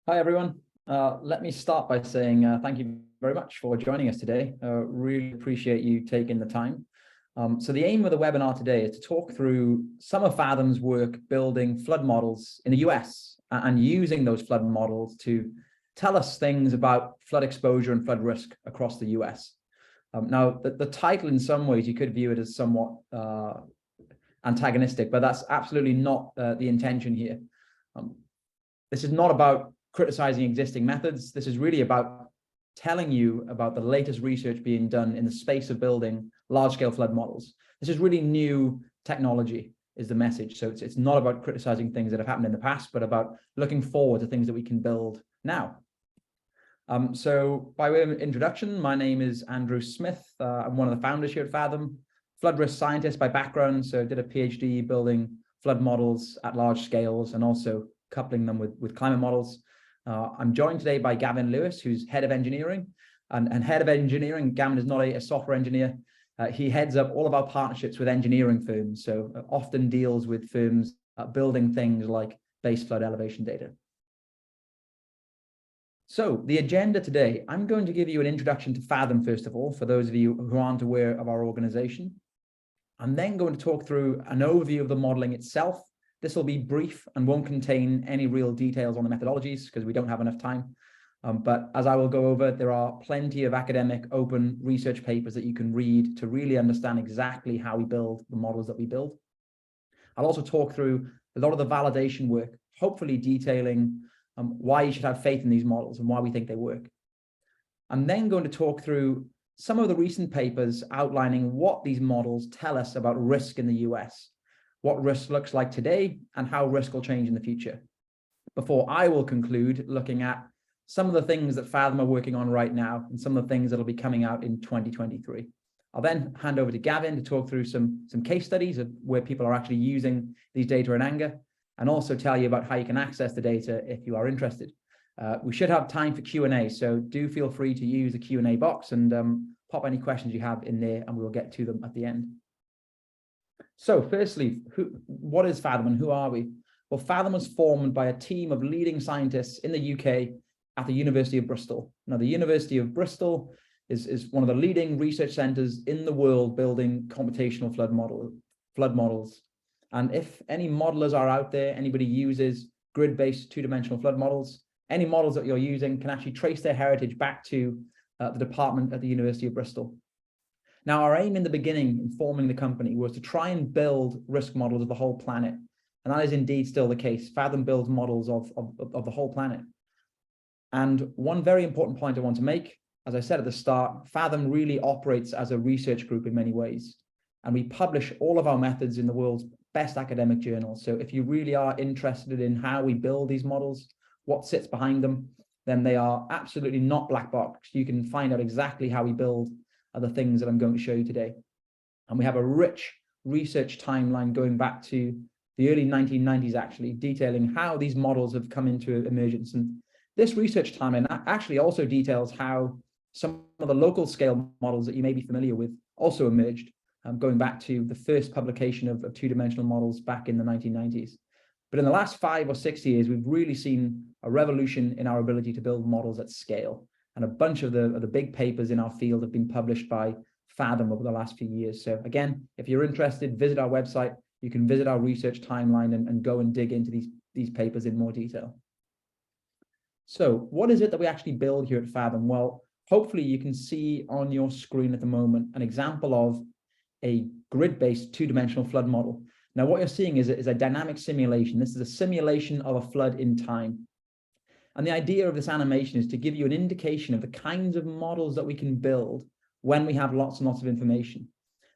Hi, everyone. Let me start by saying thank you very much for joining us today. Really appreciate you taking the time. So the aim of the webinar today is to talk through some of Fathom's work building flood models in the US and using those flood models to tell us things about flood exposure and flood risk across the US. Now, the title in some ways, you could view it as somewhat antagonistic, but that's absolutely not the intention here. This is not about criticizing existing methods. This is really about telling you about the latest research being done in the space of building large-scale flood models. This is really new technology, is the message. So it's not about criticizing things that have happened in the past, but about looking forward to things that we can build now. So by way of introduction, my name is Andrew Smith. I'm one of the founders here at Fathom, flood risk scientist by background. So did a PhD building flood models at large scales and also coupling them with climate models. I'm joined today by Gavin Lewis, who's head of engineering. And head of engineering, Gavin is not a software engineer. He heads up all of our partnerships with engineering firms, so often deals with firms building things like base flood elevation data. So the agenda today, I'm going to give you an introduction to Fathom, first of all, for those of you who aren't aware of our organization. I'm then going to talk through an overview of the modeling itself. This will be brief and won't contain any real details on the methodologies because we don't have enough time. But as I will go over, there are plenty of academic open research papers that you can read to really understand exactly how we build the models that we build. I'll also talk through a lot of the validation work, hopefully detailing why you should have faith in these models and why we think they work. I'm then going to talk through some of the recent papers outlining what these models tell us about risk in the US, what risk looks like today, and how risk will change in the future. Before I will conclude looking at some of the things that Fathom are working on right now and some of the things that will be coming out in 2023. I'll then hand over to Gavin to talk through some case studies of where people are actually using these data in anger, and also tell you about how you can access the data if you are interested. We should have time for Q&A, so do feel free to use the Q&A box and pop any questions you have in there, and we'll get to them at the end. So firstly, what is Fathom and who are we? Well, Fathom was formed by a team of leading scientists in the UK at the University of Bristol. Now, the University of Bristol is one of the leading research centers in the world building computational flood models. And if any modelers are out there, anybody uses grid-based two-dimensional flood models, any models that you're using can actually trace their heritage back to the department at the University of Bristol. Now, our aim in the beginning in forming the company was to try and build risk models of the whole planet. And that is indeed still the case. Fathom builds models of the whole planet. And one very important point I want to make, as I said at the start, Fathom really operates as a research group in many ways. And we publish all of our methods in the world's best academic journals. So if you really are interested in how we build these models, what sits behind them, then they are absolutely not black box. You can find out exactly how we build the things that I'm going to show you today. And we have a rich research timeline going back to the early 1990s, actually, detailing how these models have come into emergence. And this research timeline actually also details how some of the local scale models that you may be familiar with also emerged, going back to the first publication of two-dimensional models back in the 1990s. But in the last 5 or 6 years, we've really seen a revolution in our ability to build models at scale. And a bunch of the big papers in our field have been published by Fathom over the last few years. So again, if you're interested, visit our website. You can visit our research timeline and go and dig into these papers in more detail. So what is it that we actually build here at Fathom? Well, hopefully you can see on your screen at the moment an example of a grid-based two-dimensional flood model. Now, what you're seeing is a dynamic simulation. This is a simulation of a flood in time. And the idea of this animation is to give you an indication of the kinds of models that we can build when we have lots and lots of information.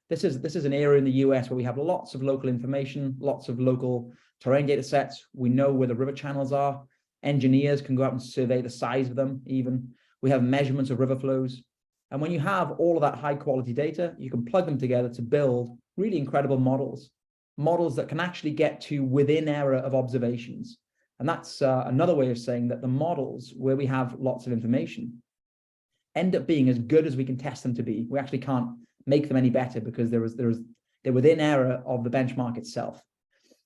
This is an area in the US where we have lots of local information, lots of local terrain data sets. We know where the river channels are. Engineers can go out and survey the size of them even. We have measurements of river flows. And when you have all of that high quality data, you can plug them together to build really incredible models that can actually get to within error of observations. And that's another way of saying that the models where we have lots of information end up being as good as we can test them to be. We actually can't make them any better because they're within error of the benchmark itself.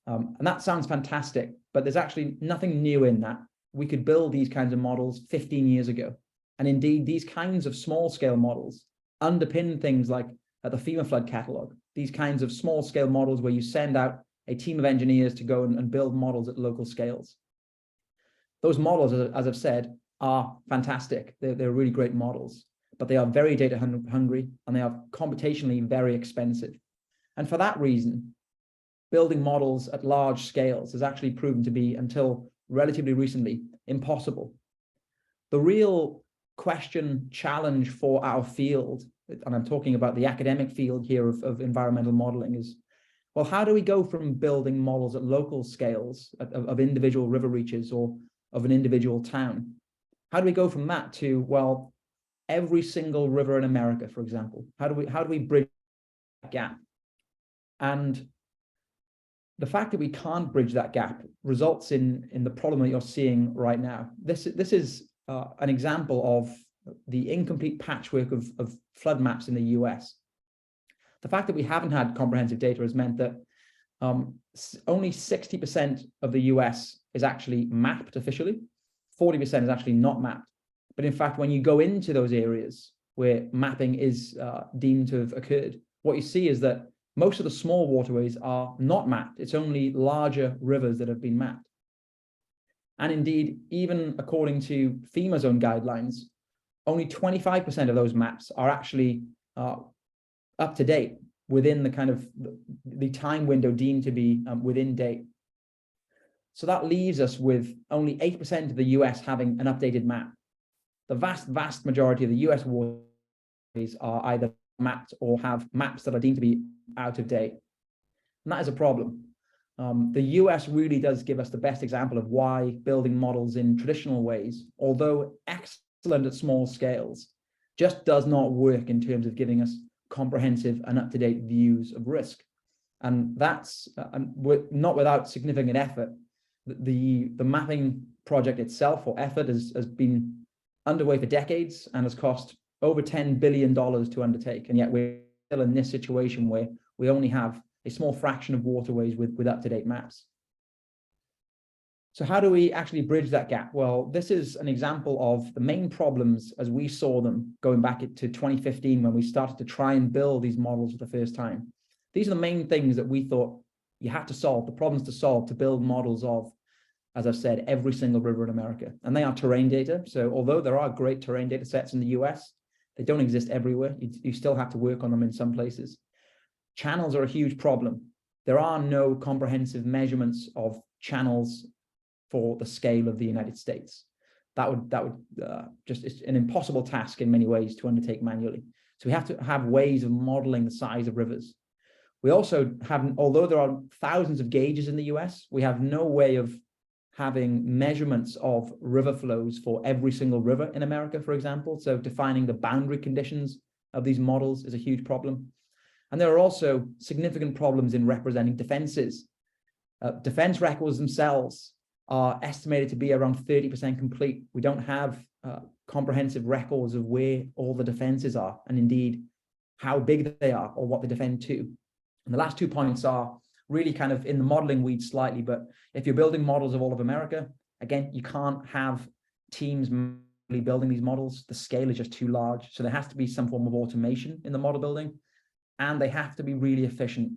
And that sounds fantastic, but there's actually nothing new in that. we could build these kinds of models 15 years ago. And indeed, these kinds of small scale models underpin things like the FEMA flood catalog, these kinds of small scale models where you send out a team of engineers to go and build models at local scales. Those models, as I've said, are fantastic. They're really great models, but they are very data hungry and they are computationally very expensive. And for that reason, building models at large scales has actually proven to be, until relatively recently, impossible. The real question, challenge for our field, and I'm talking about the academic field here of environmental modeling, is, well, how do we go from building models at local scales of individual river reaches or of an individual town? How do we go from that to, well, every single river in America, for example? How do we bridge that gap? And the fact that we can't bridge that gap results in the problem that you're seeing right now. This is an example of the incomplete patchwork of flood maps in the US. The fact that we haven't had comprehensive data has meant that only 60% of the US is actually mapped officially. 40% is actually not mapped. But in fact, when you go into those areas where mapping is deemed to have occurred, what you see is that most of the small waterways are not mapped. It's only larger rivers that have been mapped. And indeed, even according to FEMA's own guidelines, only 25% of those maps are actually up to date within the kind of the time window deemed to be within date. So that leaves us with only 8% of the US having an updated map. The vast majority of the US waterways are either mapped or have maps that are deemed to be out of date. And that is a problem. The US really does give us the best example of why building models in traditional ways, although excellent at small scales, just does not work in terms of giving us comprehensive and up-to-date views of risk. And that's not without significant effort. The mapping project itself, or effort, has been underway for decades and has cost over $10 billion to undertake. And yet we're still in this situation where we only have a small fraction of waterways with up-to-date maps. So how do we actually bridge that gap? Well, this is an example of the main problems as we saw them going back to 2015 when we started to try and build these models for the first time. These are the main things that we thought you have to solve, the problems to solve to build models of, as I've said, every single river in America. And they are terrain data. So although there are great terrain data sets in the US, they don't exist everywhere. You still have to work on them in some places. Channels are a huge problem. There are no comprehensive measurements of channels for the scale of the United States. That would just, it's an impossible task in many ways to undertake manually. So we have to have ways of modeling the size of rivers. We also have, although there are thousands of gauges in the US, we have no way of having measurements of river flows for every single river in America, for example. So defining the boundary conditions of these models is a huge problem. And there are also significant problems in representing defenses. Defense records themselves are estimated to be around 30% complete. We don't have comprehensive records of where all the defenses are, and indeed how big they are or what they defend to. And the last 2 points are really kind of in the modeling weeds slightly, but if you're building models of all of America, again, you can't have teams building these models. The scale is just too large. So there has to be some form of automation in the model building, and they have to be really efficient.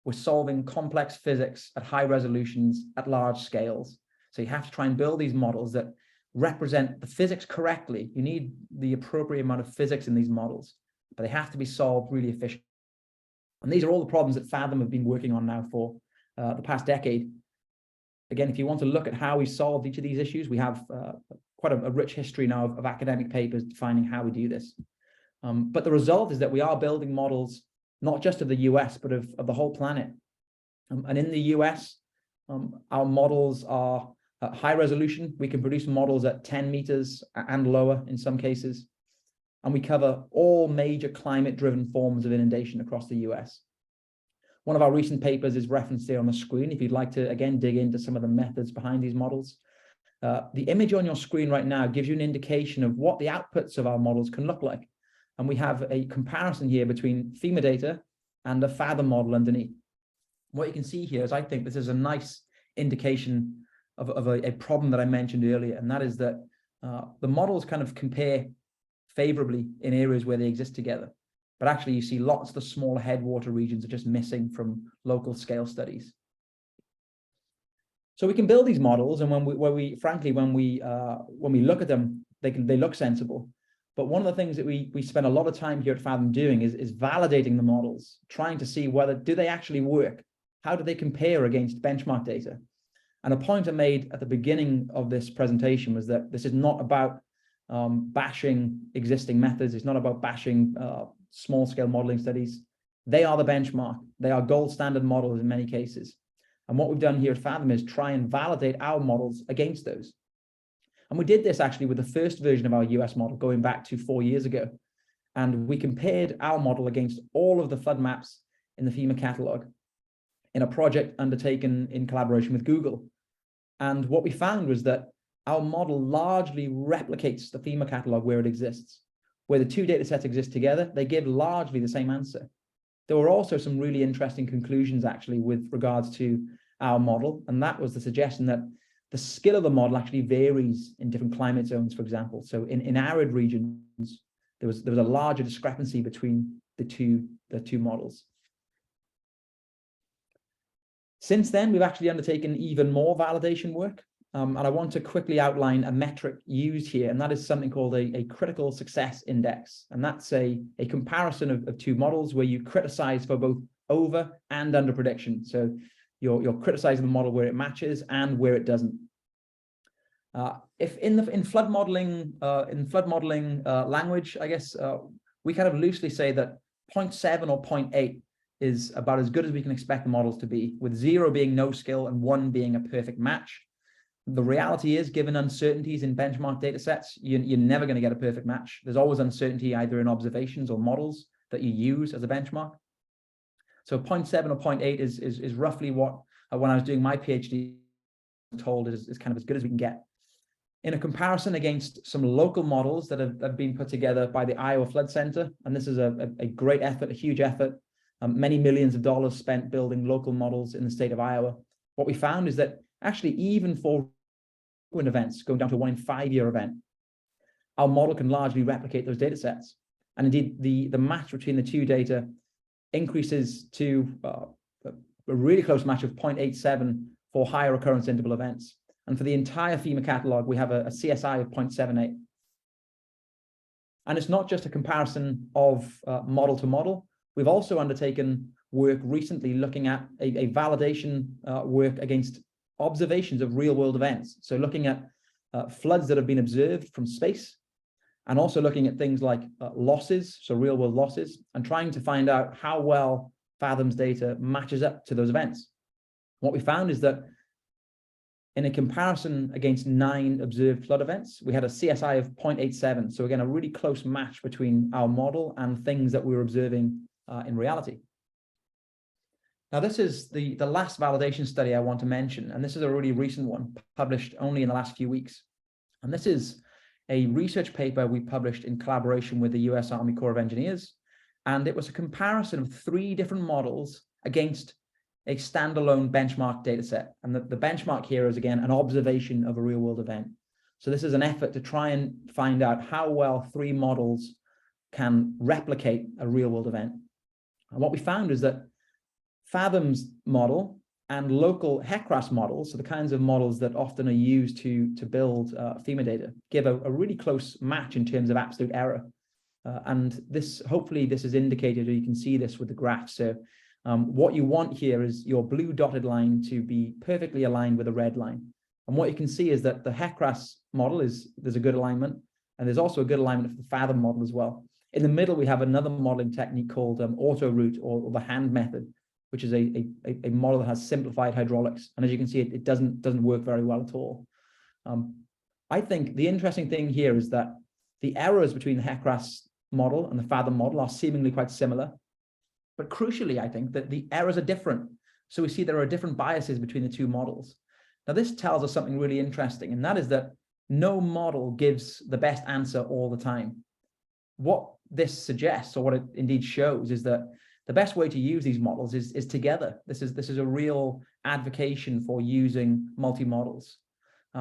We're solving complex physics at high resolutions at large scales. So you have to try and build these models that represent the physics correctly. You need the appropriate amount of physics in these models, but they have to be solved really efficiently. And these are all the problems that Fathom have been working on now for the past decade. Again, if you want to look at how we solved each of these issues, we have quite a rich history now of academic papers defining how we do this. But the result is that we are building models, not just of the US, but of the whole planet. And in the US, our models are at high resolution. We can produce models at 10 meters and lower in some cases. And we cover all major climate-driven forms of inundation across the US. One of our recent papers is referenced here on the screen if you'd like to, again, dig into some of the methods behind these models. The image on your screen right now gives you an indication of what the outputs of our models can look like. And we have a comparison here between FEMA data and a Fathom model underneath. What you can see here is, I think this is a nice indication of a problem that I mentioned earlier, and that is that the models kind of compare favorably in areas where they exist together. But actually, you see lots of the smaller headwater regions are just missing from local scale studies. So we can build these models, and when we look at them, they look sensible. But one of the things that we spend a lot of time here at Fathom doing is validating the models, trying to see whether do they actually work, how do they compare against benchmark data. And a point I made at the beginning of this presentation was that this is not about bashing existing methods. It's not about bashing small scale modeling studies. They are the benchmark. They are gold standard models in many cases. And what we've done here at Fathom is try and validate our models against those. And we did this actually with the first version of our US model going back to 4 years ago. And we compared our model against all of the flood maps in the FEMA catalog in a project undertaken in collaboration with Google. And what we found was that our model largely replicates the FEMA catalog where it exists. Where the two data sets exist together, they give largely the same answer. There were also some really interesting conclusions actually with regards to our model, and that was the suggestion that the skill of the model actually varies in different climate zones, for example. So in arid regions, there was a larger discrepancy between the two models. Since then, we've actually undertaken even more validation work. And I want to quickly outline a metric used here, and that is something called a critical success index. And that's a comparison of two models where you criticize for both over and under prediction. So you're criticizing the model where it matches and where it doesn't. If in flood modeling language, I guess we kind of loosely say that 0.7 or 0.8 is about as good as we can expect the models to be, with 0 being no skill and 1 being a perfect match. The reality is, given uncertainties in benchmark data sets, you're never going to get a perfect match. There's always uncertainty either in observations or models that you use as a benchmark. So 0.7 or 0.8 is roughly what, when I was doing my PhD, I was told is kind of as good as we can get. In a comparison against some local models that have been put together by the Iowa Flood Center, and this is a great effort, a huge effort, many millions of dollars spent building local models in the state of Iowa. What we found is that actually, even for events going down to 1 in 5-year event, our model can largely replicate those data sets. And indeed, the match between the two data increases to a really close match of 0.87 for higher occurrence interval events. And for the entire FEMA catalog, we have a CSI of 0.78. And it's not just a comparison of model to model. We've also undertaken work recently looking at a validation work against observations of real world events. So looking at floods that have been observed from space, and also looking at things like losses, so real world losses, and trying to find out how well Fathom's data matches up to those events. What we found is that in a comparison against 9 observed flood events, we had a CSI of 0.87. So again, a really close match between our model and things that we were observing in reality. Now, this is the last validation study I want to mention, and this is a really recent one, published only in the last few weeks. And this is a research paper we published in collaboration with the US Army Corps of Engineers, and it was a comparison of 3 different models against a standalone benchmark data set. And the benchmark here is, again, an observation of a real-world event. So this is an effort to try and find out how well 3 models can replicate a real-world event. And what we found is that Fathom's model and local HECRAS models, so the kinds of models that often are used to build FEMA data, give a really close match in terms of absolute error. And this, hopefully this is indicated, or you can see this with the graph. So what you want here is your blue dotted line to be perfectly aligned with a red line. And what you can see is that the HECRAS model there's a good alignment, and there's also a good alignment for the Fathom model as well. In the middle, we have another modeling technique called auto route, or the hand method, which is a model that has simplified hydraulics. And as you can see, it doesn't work very well at all. I think the interesting thing here is that the errors between the HECRAS model and the Fathom model are seemingly quite similar. But crucially, I think that the errors are different. So we see there are different biases between the 2 models. Now, this tells us something really interesting, and that is that no model gives the best answer all the time. What this suggests, or what it indeed shows, is that the best way to use these models is together. This is a real advocacy for using multi-models.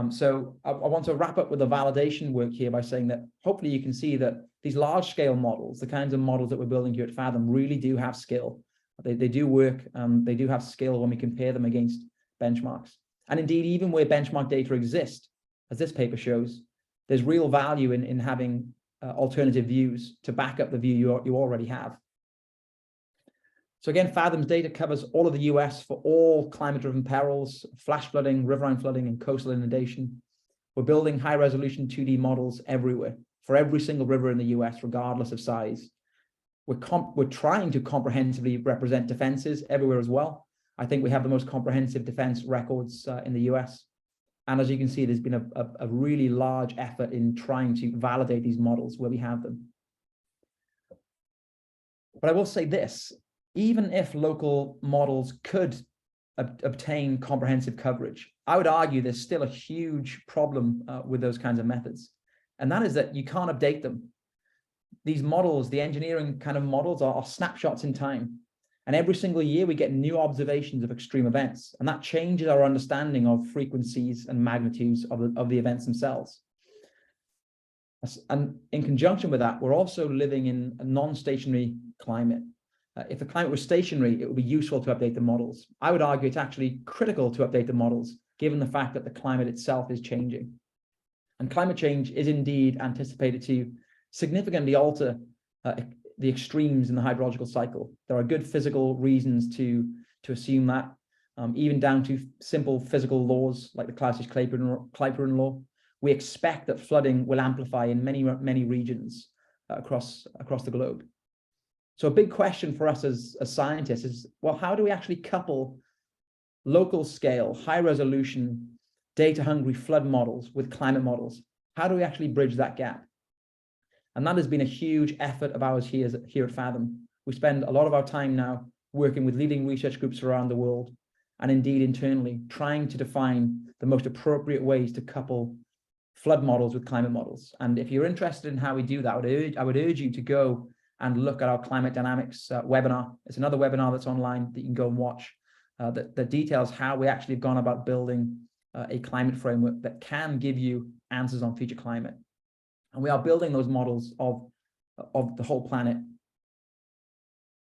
So I want to wrap up with the validation work here by saying that hopefully you can see that these large-scale models, the kinds of models that we're building here at Fathom, really do have skill. They do work. They do have skill when we compare them against benchmarks. And indeed, even where benchmark data exists, as this paper shows, there's real value in having alternative views to back up the view you already have. So again, Fathom's data covers all of the US for all climate-driven perils, flash flooding, riverine flooding, and coastal inundation. We're building high-resolution 2D models everywhere for every single river in the US, regardless of size. We're trying to comprehensively represent defenses everywhere as well. I think we have the most comprehensive defense records in the US. And as you can see, there's been a really large effort in trying to validate these models where we have them. But I will say this, even if local models could obtain comprehensive coverage, I would argue there's still a huge problem with those kinds of methods. And that is that you can't update them. These models, the engineering kind of models, are snapshots in time. And every single year we get new observations of extreme events. And that changes our understanding of frequencies and magnitudes of the events themselves. And in conjunction with that, we're also living in a non-stationary climate. If the climate was stationary, it would be useful to update the models. I would argue it's actually critical to update the models, given the fact that the climate itself is changing. And climate change is indeed anticipated to significantly alter the extremes in the hydrological cycle. There are good physical reasons to assume that, even down to simple physical laws like the Clapeyron law. We expect that flooding will amplify in many regions across the globe. So a big question for us as scientists is, well, how do we actually couple local scale, high resolution, data hungry flood models with climate models? How do we actually bridge that gap? And that has been a huge effort of ours here at Fathom. We spend a lot of our time now working with leading research groups around the world, and indeed internally, trying to define the most appropriate ways to couple flood models with climate models. And if you're interested in how we do that, I would urge you to go and look at our climate dynamics webinar. It's another webinar that's online that you can go and watch that details how we actually have gone about building a climate framework that can give you answers on future climate. And we are building those models of the whole planet.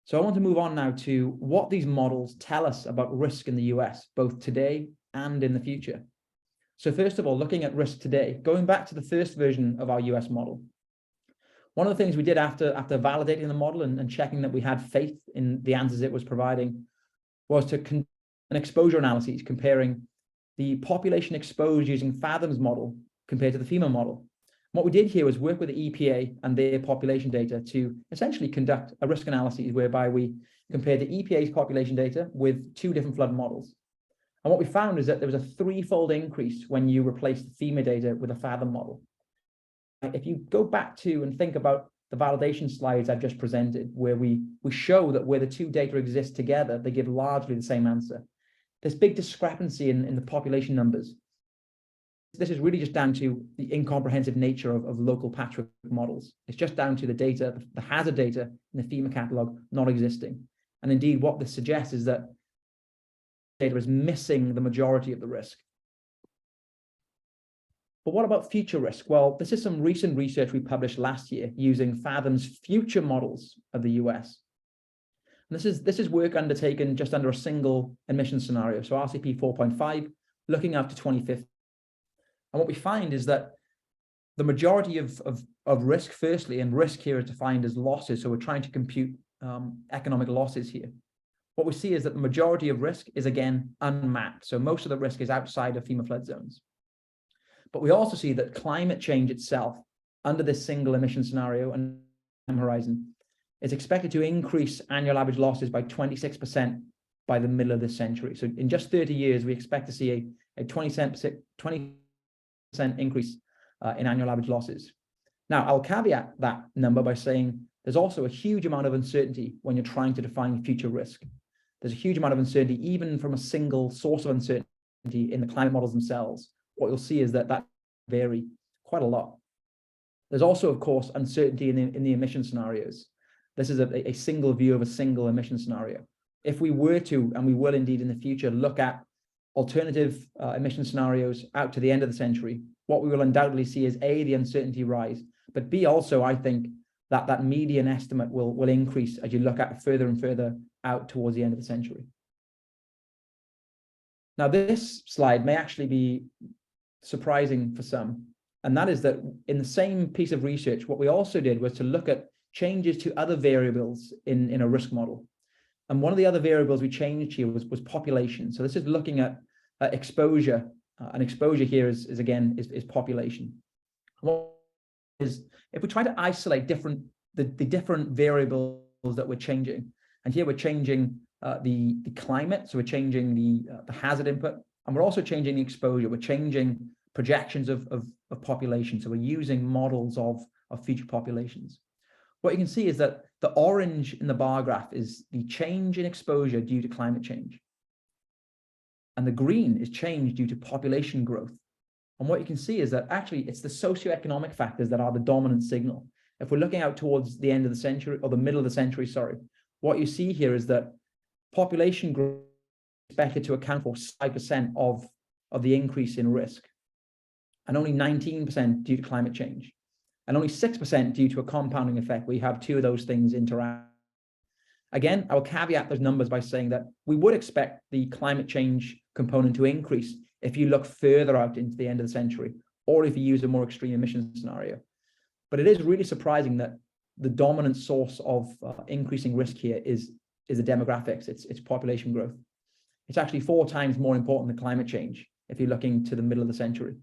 So I want to move on now to what these models tell us about risk in the US, both today and in the future. So first of all, looking at risk today, going back to the first version of our US model, one of the things we did after validating the model and checking that we had faith in the answers it was providing was to conduct an exposure analysis comparing the population exposed using Fathom's model compared to the FEMA model. What we did here was work with the EPA and their population data to essentially conduct a risk analysis whereby we compared the EPA's population data with two different flood models. And what we found is that there was a threefold increase when you replace the FEMA data with a Fathom model. If you go back to and think about the validation slides I've just presented, where we show that where the two data exist together, they give largely the same answer. There's big discrepancy in the population numbers. This is really just down to the incomprehensive nature of local patchwork models. It's just down to the data, the hazard data in the FEMA catalog not existing. And indeed, what this suggests is that data is missing the majority of the risk. But what about future risk? Well, this is some recent research we published last year using Fathom's future models of the US. And this is work undertaken just under a single emission scenario, so RCP 4.5, looking out to 2050. And what we find is that the majority of risk, firstly, and risk here is defined as losses, so we're trying to compute economic losses here. What we see is that the majority of risk is, again, unmapped. So most of the risk is outside of FEMA flood zones. But we also see that climate change itself, under this single emission scenario and horizon, is expected to increase annual average losses by 26% by the middle of this century. So in just 30 years, we expect to see a 20% increase in annual average losses. Now, I'll caveat that number by saying there's also a huge amount of uncertainty when you're trying to define future risk. There's a huge amount of uncertainty, even from a single source of uncertainty in the climate models themselves. What you'll see is that vary quite a lot. There's also, of course, uncertainty in the emission scenarios. This is a single view of a single emission scenario. If we were to, and we will indeed in the future, look at alternative emission scenarios out to the end of the century, what we will undoubtedly see is A, the uncertainty rise, but B, also, I think that median estimate will increase as you look at further and further out towards the end of the century. Now, this slide may actually be surprising for some, and that is that in the same piece of research, what we also did was to look at changes to other variables in a risk model. And one of the other variables we changed here was population. So this is looking at exposure, and exposure here is population. What is, if we try to isolate the different variables that we're changing, and here we're changing the climate, so we're changing the hazard input, and we're also changing the exposure. We're changing projections of population, so we're using models of future populations. What you can see is that the orange in the bar graph is the change in exposure due to climate change, and the green is change due to population growth. And what you can see is that actually it's the socioeconomic factors that are the dominant signal. If we're looking out towards the end of the century, or the middle of the century, sorry, what you see here is that population growth is expected to account for 5% of the increase in risk, and only 19% due to climate change, and only 6% due to a compounding effect where you have two of those things interact. Again, I will caveat those numbers by saying that we would expect the climate change component to increase if you look further out into the end of the century, or if you use a more extreme emission scenario. But it is really surprising that the dominant source of increasing risk here is the demographics, it's population growth. It's actually 4 times more important than climate change if you're looking to the middle of the century.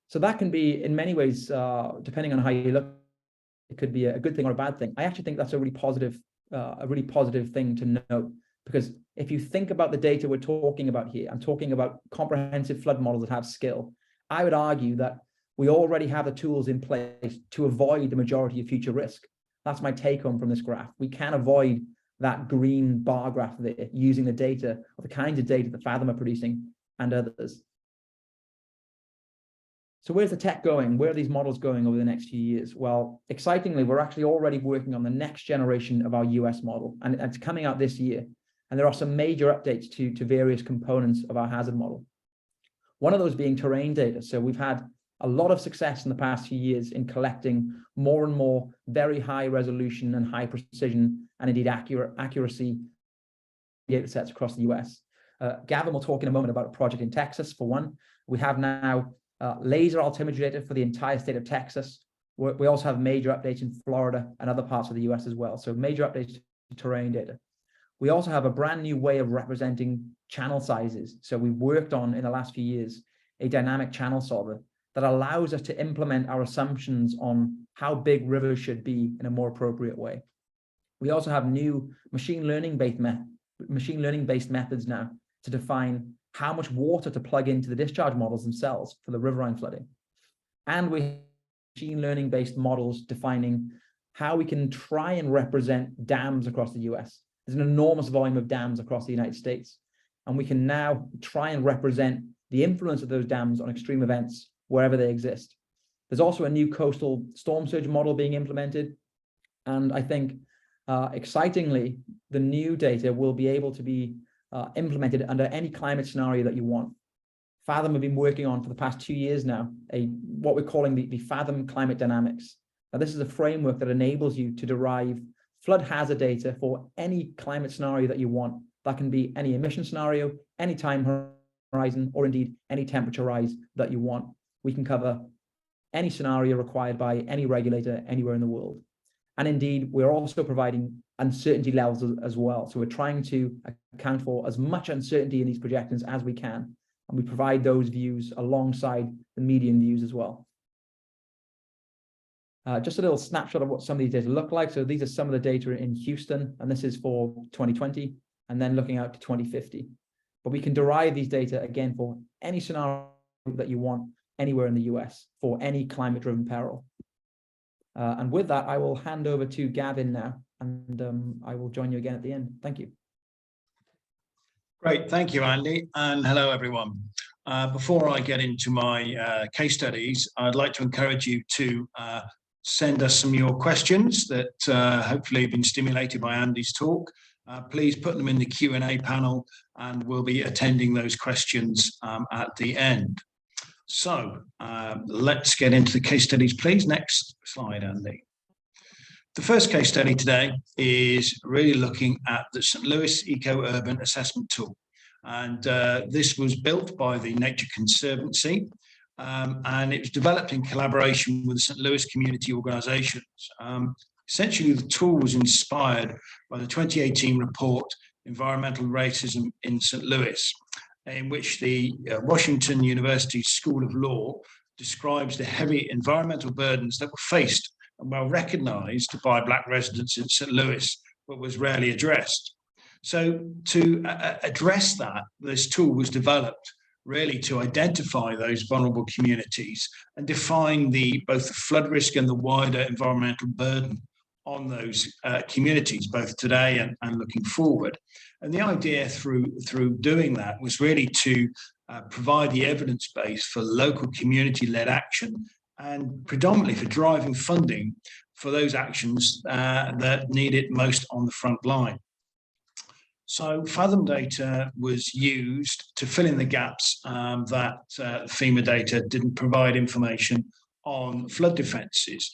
So that can be, in many ways, depending on how you look, it could be a good thing or a bad thing. I actually think that's a really positive thing to note, because if you think about the data we're talking about here, I'm talking about comprehensive flood models that have skill. I would argue that we already have the tools in place to avoid the majority of future risk. That's my take home from this graph. We can avoid that green bar graph there using the data, or the kinds of data that Fathom are producing and others. So where's the tech going? Where are these models going over the next few years? Well, excitingly, we're actually already working on the next generation of our US model, and it's coming out this year. And there are some major updates to various components of our hazard model. One of those being terrain data. So we've had a lot of success in the past few years in collecting more and more very high resolution and high precision, and indeed accuracy data sets across the US. Gavin will talk in a moment about a project in Texas, for one. We have now laser altimetry data for the entire state of Texas. We also have major updates in Florida and other parts of the US as well. So major updates to terrain data. We also have a brand new way of representing channel sizes. So we've worked on, in the last few years, a dynamic channel solver that allows us to implement our assumptions on how big rivers should be in a more appropriate way. We also have new machine learning based methods now to define how much water to plug into the discharge models themselves for the riverine flooding. And we have machine learning based models defining how we can try and represent dams across the US. There's an enormous volume of dams across the United States, and we can now try and represent the influence of those dams on extreme events wherever they exist. There's also a new coastal storm surge model being implemented, and I think excitingly, the new data will be able to be implemented under any climate scenario that you want. Fathom have been working on for the past 2 years now, what we're calling the Fathom climate dynamics. Now, this is a framework that enables you to derive flood hazard data for any climate scenario that you want. That can be any emission scenario, any time horizon, or indeed any temperature rise that you want. We can cover any scenario required by any regulator anywhere in the world. And indeed, we're also providing uncertainty levels as well. So we're trying to account for as much uncertainty in these projections as we can. And we provide those views alongside the median views as well. Just a little snapshot of what some of these data look like. So these are some of the data in Houston, and this is for 2020, and then looking out to 2050. But we can derive these data again for any scenario that you want anywhere in the US for any climate-driven peril. And with that, I will hand over to Gavin now, and I will join you again at the end. Thank you. Great, thank you, Andy, and hello, everyone. Before I get into my case studies, I'd like to encourage you to send us some of your questions that hopefully have been stimulated by Andy's talk. Please put them in the Q&A panel and we'll be attending those questions at the end. So let's get into the case studies, please. Next slide, Andy. The first case study today is really looking at the St. Louis Eco-Urban Assessment Tool. And this was built by the Nature Conservancy, and it was developed in collaboration with the St. Louis community organizations. Essentially, the tool was inspired by the 2018 report, Environmental Racism in St. Louis, in which the Washington University School of Law describes the heavy environmental burdens that were faced and well recognized by Black residents in St. Louis, but was rarely addressed. So to address that, this tool was developed really to identify those vulnerable communities and define both the flood risk and the wider environmental burden on those communities, both today and looking forward. And the idea through doing that was really to provide the evidence base for local community-led action and predominantly for driving funding for those actions that need it most on the front line. So Fathom data was used to fill in the gaps that FEMA data didn't provide information on flood defences.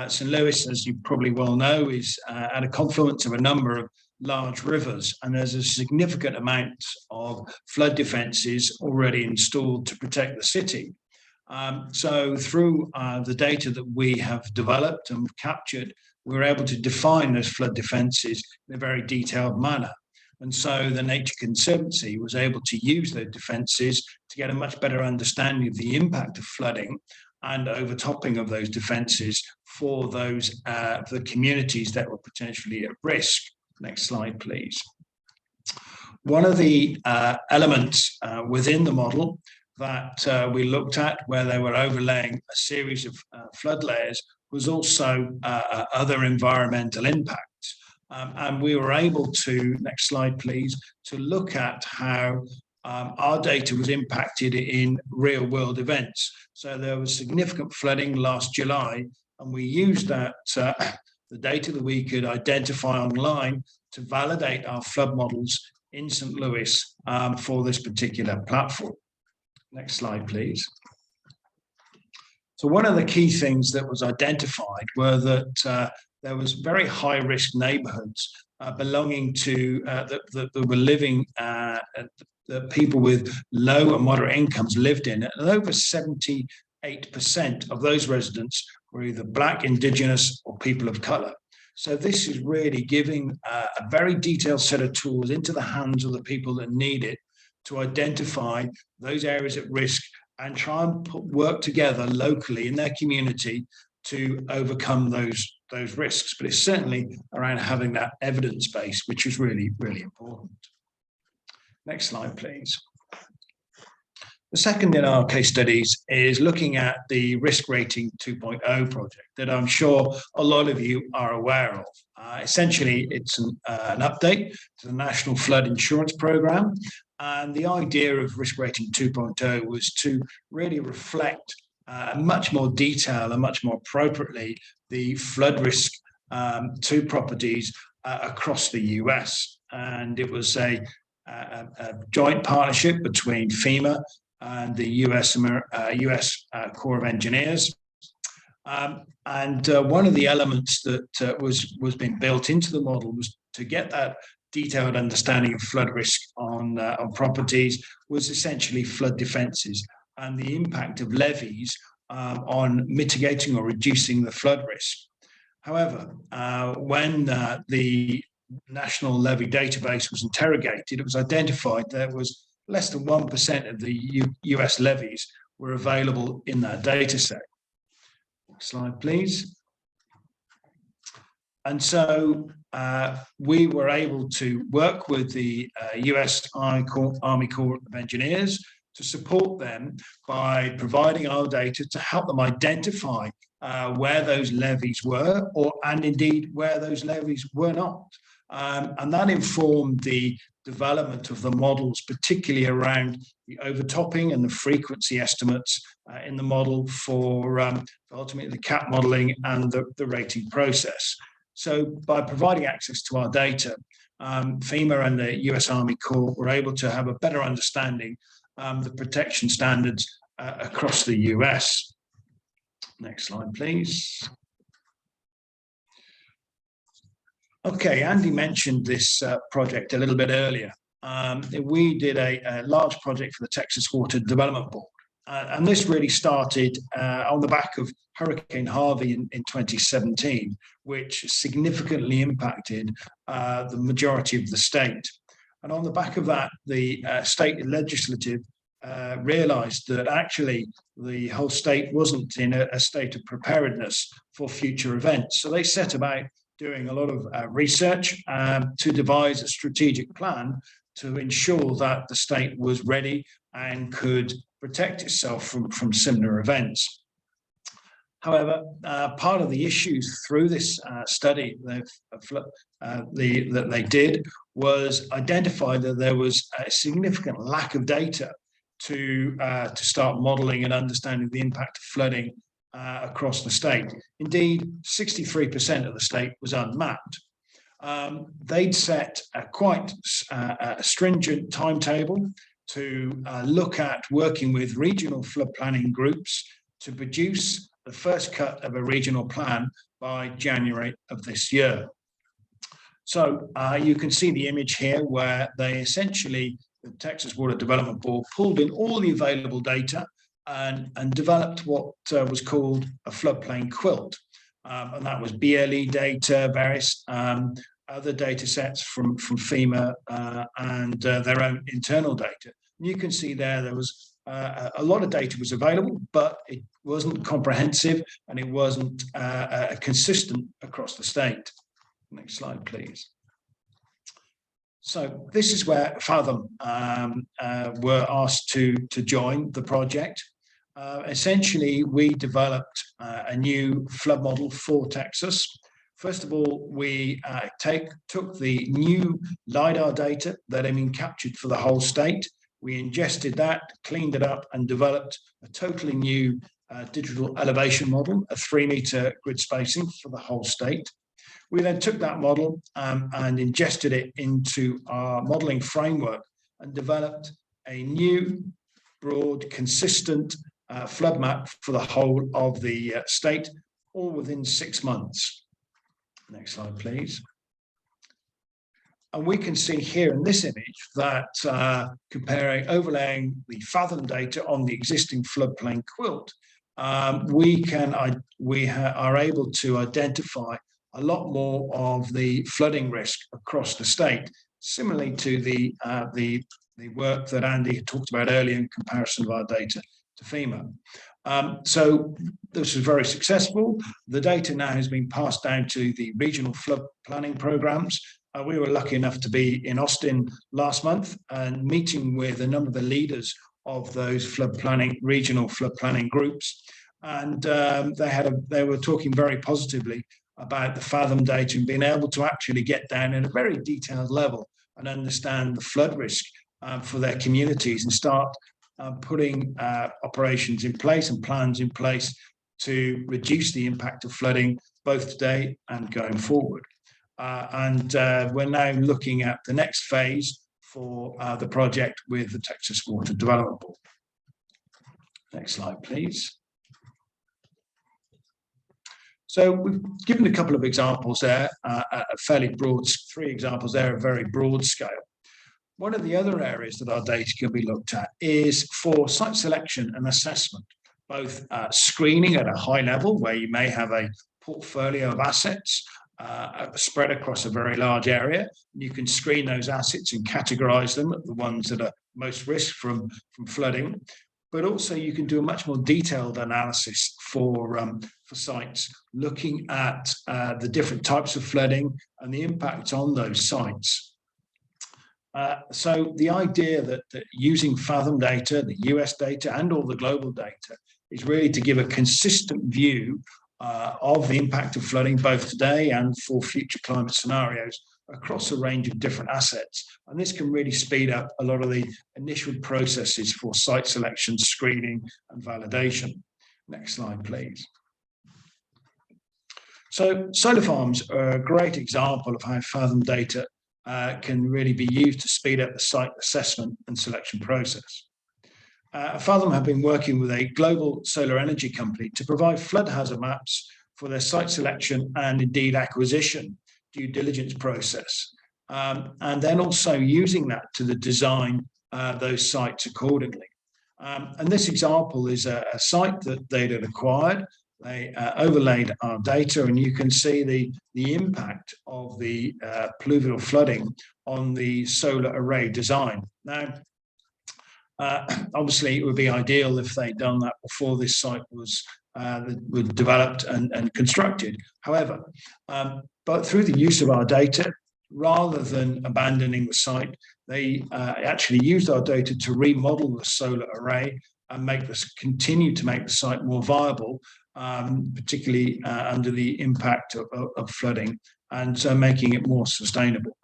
St. Louis, as you probably well know, is at a confluence of a number of large rivers, and there's a significant amount of flood defences already installed to protect the city. So through the data that we have developed and captured, we were able to define those flood defences in a very detailed manner. And so the Nature Conservancy was able to use those defences to get a much better understanding of the impact of flooding and overtopping of those defences for those the communities that were potentially at risk. Next slide, please. One of the elements within the model that we looked at, where they were overlaying a series of flood layers, was also other environmental impacts. And we were able to, next slide, please, to look at how our data was impacted in real world events. So there was significant flooding last July, and we used that, the data that we could identify online to validate our flood models in St. Louis for this particular platform. Next slide, please. So one of the key things that was identified were that there was very high risk neighborhoods belonging to that were living that people with low and moderate incomes lived in, and over 78% of those residents were either Black, Indigenous, or people of color. So this is really giving a very detailed set of tools into the hands of the people that need it to identify those areas at risk and try and work together locally in their community to overcome those risks. But it's certainly around having that evidence base, which is really, really important. Next slide, please. The second in our case studies is looking at the Risk Rating 2.0 project that I'm sure a lot of you are aware of. Essentially, it's an update to the National Flood Insurance Program. And the idea of Risk Rating 2.0 was to really reflect much more detail and much more appropriately the flood risk to properties across the US. And it was a joint partnership between FEMA and the US Corps of Engineers. And one of the elements that was being built into the model was to get that detailed understanding of flood risk on properties was essentially flood defences and the impact of levies on mitigating or reducing the flood risk. However, when the National Levy Database was interrogated, it was identified there was less than 1% of the US levies were available in that data set. Next slide, please. And so we were able to work with the US Army Corps of Engineers to support them by providing our data to help them identify where those levies were, and indeed where those levies were not. And that informed the development of the models, particularly around the overtopping and the frequency estimates in the model for ultimately the CAP modeling and the rating process. So by providing access to our data, FEMA and the US Army Corps were able to have a better understanding the protection standards across the US. Next slide, please. Okay, Andy mentioned this project a little bit earlier. We did a large project for the Texas Water Development Board. And this really started on the back of Hurricane Harvey in 2017, which significantly impacted the majority of the state. And on the back of that, the state legislative realized that actually the whole state wasn't in a state of preparedness for future events. So they set about doing a lot of research to devise a strategic plan to ensure that the state was ready and could protect itself from similar events. However, part of the issues through this study that they did was identify that there was a significant lack of data to start modeling and understanding the impact of flooding across the state. Indeed, 63% of the state was unmapped. They'd set a quite stringent timetable to look at working with regional flood planning groups to produce the first cut of a regional plan by January of this year. So you can see the image here where they essentially, the Texas Water Development Board, pulled in all the available data and developed what was called a floodplain quilt. And that was BLE data, various other data sets from FEMA and their own internal data. And you can see there was a lot of data was available, but it wasn't comprehensive and it wasn't consistent across the state. Next slide, please. So this is where Fathom were asked to join the project. Essentially, we developed a new flood model for Texas. First of all, we took the new LiDAR data that had been captured for the whole state. We ingested that, cleaned it up, and developed a totally new digital elevation model, a 3-meter grid spacing for the whole state. We then took that model and ingested it into our modeling framework and developed a new, broad, consistent flood map for the whole of the state, all within 6 months. Next slide, please. And we can see here in this image that overlaying the Fathom data on the existing floodplain quilt, we are able to identify a lot more of the flooding risk across the state, similarly to the work that Andy had talked about earlier in comparison of our data to FEMA. So this was very successful. The data now has been passed down to the regional flood planning programs. We were lucky enough to be in Austin last month and meeting with a number of the leaders of those regional flood planning groups. And they were talking very positively about the Fathom data and being able to actually get down at a very detailed level and understand the flood risk for their communities and start putting operations in place and plans in place to reduce the impact of flooding both today and going forward. And we're now looking at the next phase for the project with the Texas Water Development Board. Next slide, please. So we've given a couple of examples there, a fairly broad, 3 examples there, a very broad scale. One of the other areas that our data can be looked at is for site selection and assessment, both screening at a high level where you may have a portfolio of assets spread across a very large area. You can screen those assets and categorize them at the ones that are most risk from flooding. But also you can do a much more detailed analysis for sites, looking at the different types of flooding and the impact on those sites. So the idea that using Fathom data, the US data and all the global data is really to give a consistent view of the impact of flooding both today and for future climate scenarios across a range of different assets. And this can really speed up a lot of the initial processes for site selection, screening, and validation. Next slide, please. So solar farms are a great example of how Fathom data can really be used to speed up the site assessment and selection process. Fathom have been working with a global solar energy company to provide flood hazard maps for their site selection and indeed acquisition due diligence process. And then also using that to design those sites accordingly. And this example is a site that they had acquired. They overlaid our data, and you can see the impact of the pluvial flooding on the solar array design. Now, obviously, it would be ideal if they'd done that before this site was developed and constructed. However, but through the use of our data, rather than abandoning the site, they actually used our data to remodel the solar array and continue to make the site more viable, particularly under the impact of flooding, and so making it more sustainable.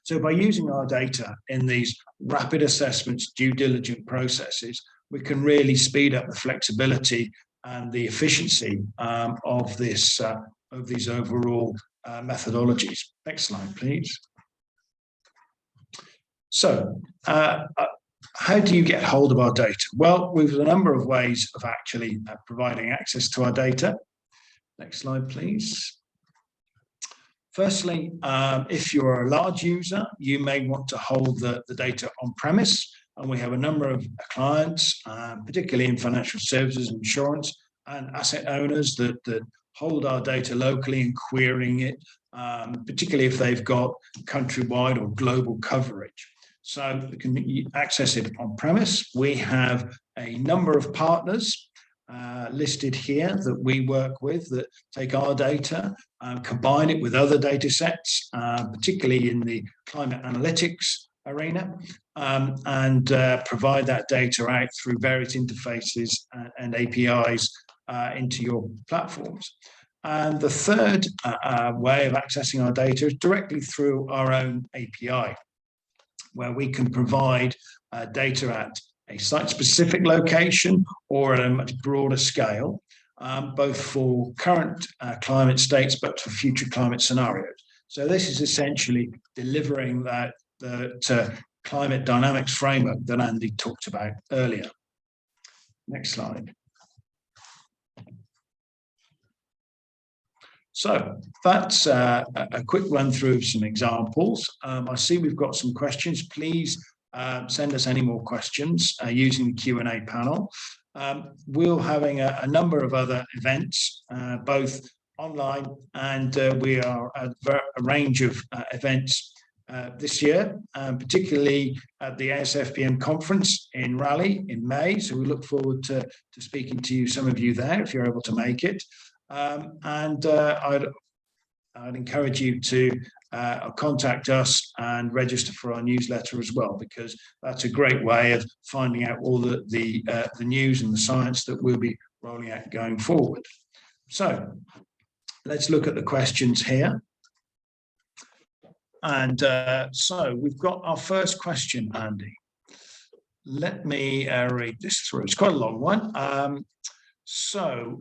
So by using our data in these rapid assessments, due diligence processes, we can really speed up the flexibility and the efficiency of these overall methodologies. Next slide, please. So how do you get hold of our data? Well, we've a number of ways of actually providing access to our data. Next slide, please. Firstly, if you're a large user, you may want to hold the data on premise. And we have a number of clients, particularly in financial services, insurance, and asset owners that hold our data locally and querying it, particularly if they've got countrywide or global coverage. So we can access it on premise. We have a number of partners listed here that we work with that take our data, combine it with other data sets, particularly in the climate analytics arena, and provide that data out through various interfaces and APIs into your platforms. And the third way of accessing our data is directly through our own API, where we can provide data at a site-specific location or at a much broader scale, both for current climate states, but for future climate scenarios. So this is essentially delivering that climate dynamics framework that Andy talked about earlier. Next slide. So that's a quick run through of some examples. I see we've got some questions. Please send us any more questions using the Q&A panel. We're having a number of other events, both online and we are at a range of events this year, particularly at the ASFPM conference in Raleigh in May. So we look forward to speaking to you, some of you there, if you're able to make it. I'd encourage you to contact us and register for our newsletter as well, because that's a great way of finding out all the news and the science that we'll be rolling out going forward. So let's look at the questions here. And so we've got our first question, Andy. Let me read this through. It's quite a long one. So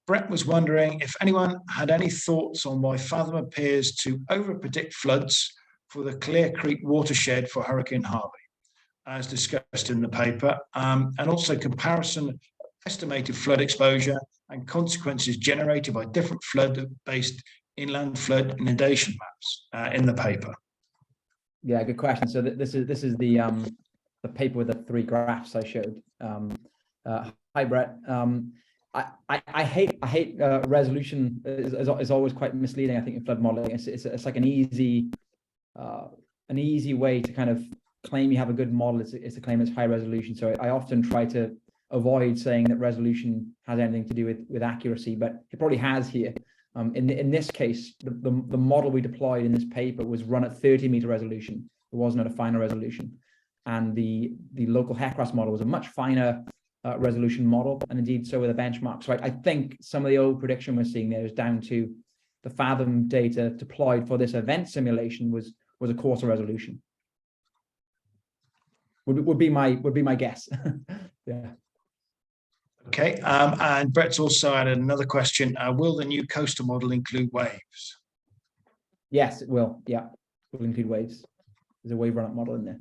Brett was wondering if anyone had any thoughts on why Fathom appears to overpredict floods for the Clear Creek watershed for Hurricane Harvey, as discussed in the paper, and also comparison of estimated flood exposure and consequences generated by different flood-based inland flood inundation maps in the paper. Yeah, good question. So this is the paper with the 3 graphs I showed. Hi, Brett. I hate resolution is always quite misleading. I think in flood modeling, it's like an easy way to kind of claim you have a good model is to claim it's high resolution. So I often try to avoid saying that resolution has anything to do with accuracy, but it probably has here. In this case, the model we deployed in this paper was run at 30-meter resolution. It wasn't at a finer resolution, and the local HECRAS model was a much finer resolution model, and indeed so were the benchmarks. So I think some of the old prediction we're seeing there is down to the Fathom data deployed for this event simulation was a coarser resolution. Would be my guess. Yeah. Okay, and Brett's also added another question. Will the new coastal model include waves? Yes, it will. Yeah, it will include waves. There's a wave run-up model in there.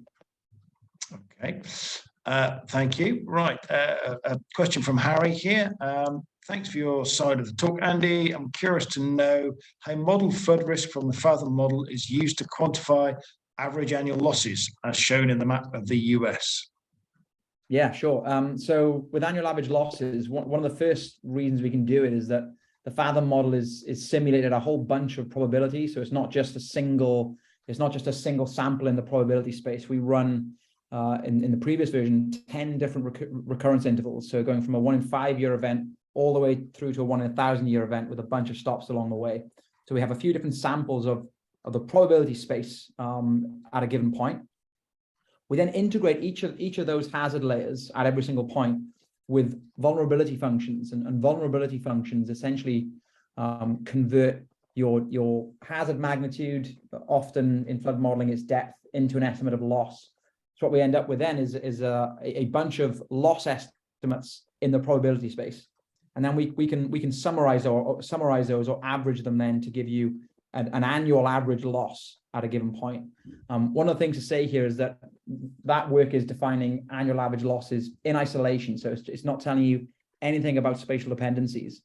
Okay, thank you. Right, a question from Harry here. Thanks for your side of the talk, Andy. I'm curious to know how model flood risk from the Fathom model is used to quantify average annual losses as shown in the map of the US. Yeah, sure. So with annual average losses, one of the first reasons we can do it is that the Fathom model is simulated a whole bunch of probabilities. So it's not just a single sample in the probability space. We run in the previous version 10 different recurrence intervals. So going from a 1 in 5 year event all the way through to a 1 in 1,000 year event with a bunch of stops along the way. So we have a few different samples of the probability space at a given point. We then integrate each of those hazard layers at every single point with vulnerability functions, and vulnerability functions essentially convert your hazard magnitude, often in flood modeling its depth, into an estimate of loss. So what we end up with then is a bunch of loss estimates in the probability space, and then we can summarize those or average them then to give you an annual average loss at a given point. One of the things to say here is that work is defining annual average losses in isolation. So it's not telling you anything about spatial dependencies.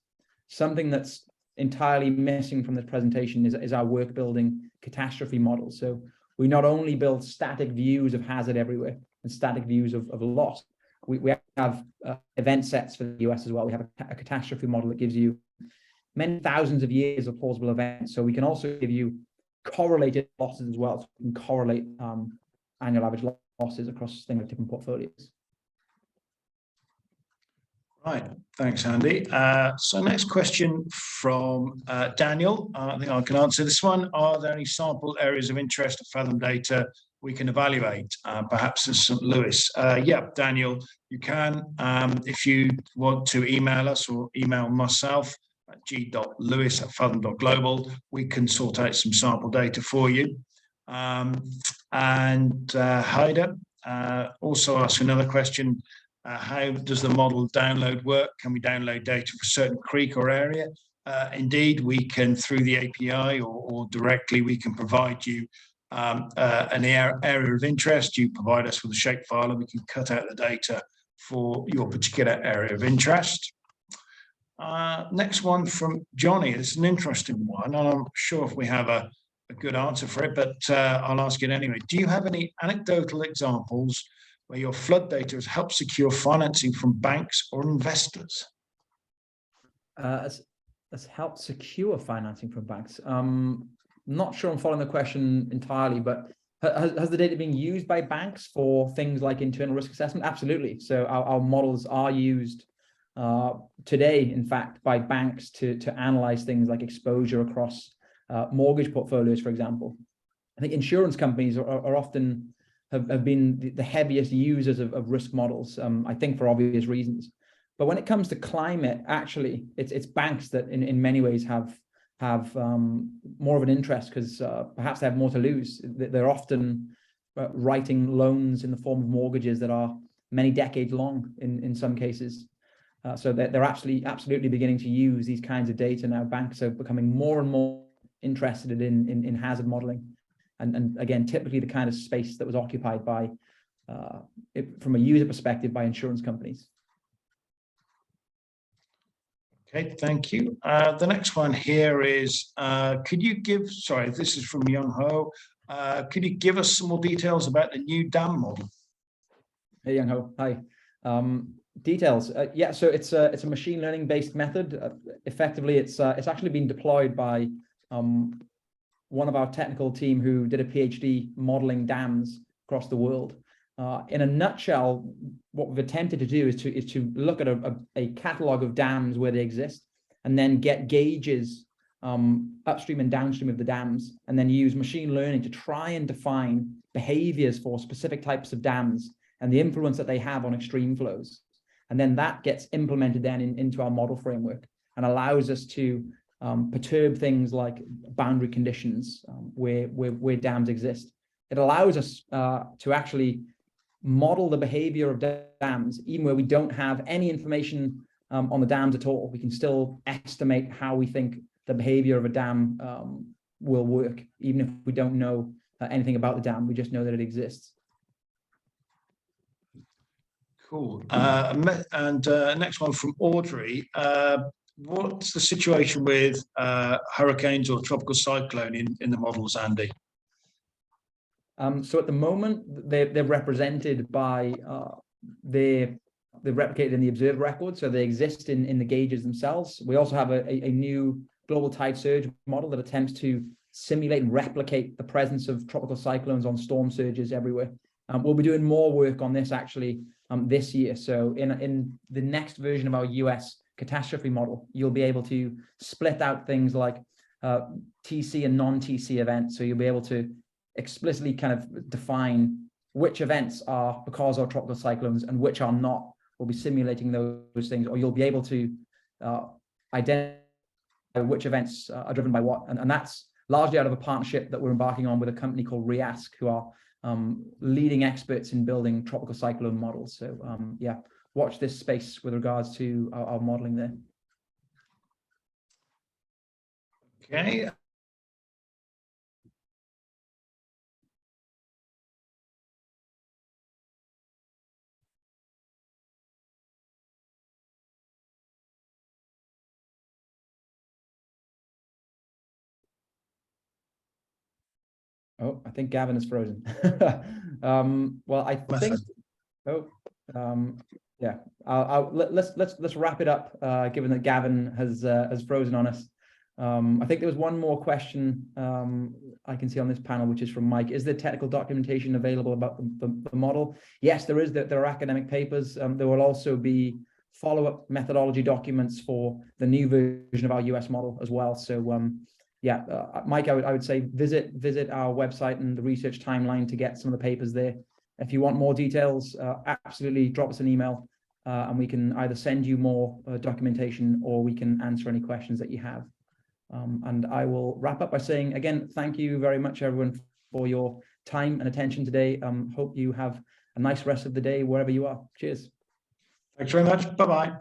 Something that's entirely missing from this presentation is our work building catastrophe model. So we not only build static views of hazard everywhere and static views of loss, we have event sets for the US as well. We have a catastrophe model that gives you many thousands of years of plausible events. So we can also give you correlated losses as well. So we can correlate annual average losses across things like different portfolios. Right, thanks, Andy. So next question from Daniel. I think I can answer this one. Are there any sample areas of interest of Fathom data we can evaluate, perhaps in St. Louis? Yeah, Daniel, you can. If you want to email us or email myself at g.lewis@fathom.global, we can sort out some sample data for you. And Haida also asked another question. How does the model download work? Can we download data for a certain creek or area? Indeed, we can, through the API or directly, we can provide you an area of interest. You provide us with a shapefile and we can cut out the data for your particular area of interest. Next one from Johnny. It's an interesting one. I'm sure if we have a good answer for it, but I'll ask it anyway. Do you have any anecdotal examples where your flood data has helped secure financing from banks or investors? Has helped secure financing from banks. Not sure I'm following the question entirely, but has the data been used by banks for things like internal risk assessment? Absolutely. So our models are used today, in fact, by banks to analyze things like exposure across mortgage portfolios, for example. I think insurance companies are often have been the heaviest users of risk models, I think for obvious reasons. But when it comes to climate, actually, it's banks that in many ways have more of an interest because perhaps they have more to lose. They're often writing loans in the form of mortgages that are many decades long in some cases. So they're absolutely beginning to use these kinds of data now. Banks are becoming more and more interested in hazard modeling. And again, typically the kind of space that was occupied by, from a user perspective, by insurance companies. Okay, thank you. The next one here is, could you give, sorry, this is from Young Ho. Could you give us some more details about the new dam model? Hey, Young Ho, hi. Details, yeah, so it's a machine learning based method. Effectively, it's actually been deployed by one of our technical team who did a PhD modeling dams across the world. In a nutshell, what we've attempted to do is to look at a catalog of dams where they exist, and then get gauges upstream and downstream of the dams, and then use machine learning to try and define behaviors for specific types of dams and the influence that they have on extreme flows. And then that gets implemented then into our model framework and allows us to perturb things like boundary conditions where dams exist. It allows us to actually model the behavior of dams, even where we don't have any information on the dams at all. We can still estimate how we think the behavior of a dam will work, even if we don't know anything about the dam. We just know that it exists. Cool. And next one from Audrey. What's the situation with hurricanes or tropical cyclone in the models, Andy? So at the moment, they're represented by they're replicated in the observed record, so they exist in the gauges themselves. We also have a new global tide surge model that attempts to simulate and replicate the presence of tropical cyclones on storm surges everywhere. We'll be doing more work on this actually this year. So in the next version of our US catastrophe model, you'll be able to split out things like TC and non-TC events. So you'll be able to explicitly kind of define which events are because of tropical cyclones and which are not. We'll be simulating those things, or you'll be able to identify which events are driven by what. And that's largely out of a partnership that we're embarking on with a company called REASC, who are leading experts in building tropical cyclone models. So yeah, watch this space with regards to our modeling there. Okay. Oh, I think Gavin is frozen. Well, I think. Yeah. Let's wrap it up. Given that Gavin has frozen on us, I think there was one more question I can see on this panel, which is from Mike. Is there technical documentation available about the model? Yes, there is. There are academic papers. There will also be follow-up methodology documents for the new version of our US model as well. So. Yeah, Mike, I would say visit our website and the research timeline to get some of the papers there. If you want more details, absolutely drop us an email and we can either send you more documentation or we can answer any questions that you have. And I will wrap up by saying, again, thank you very much, everyone, for your time and attention today. Hope you have a nice rest of the day wherever you are. Cheers. Thanks very much. Bye-bye.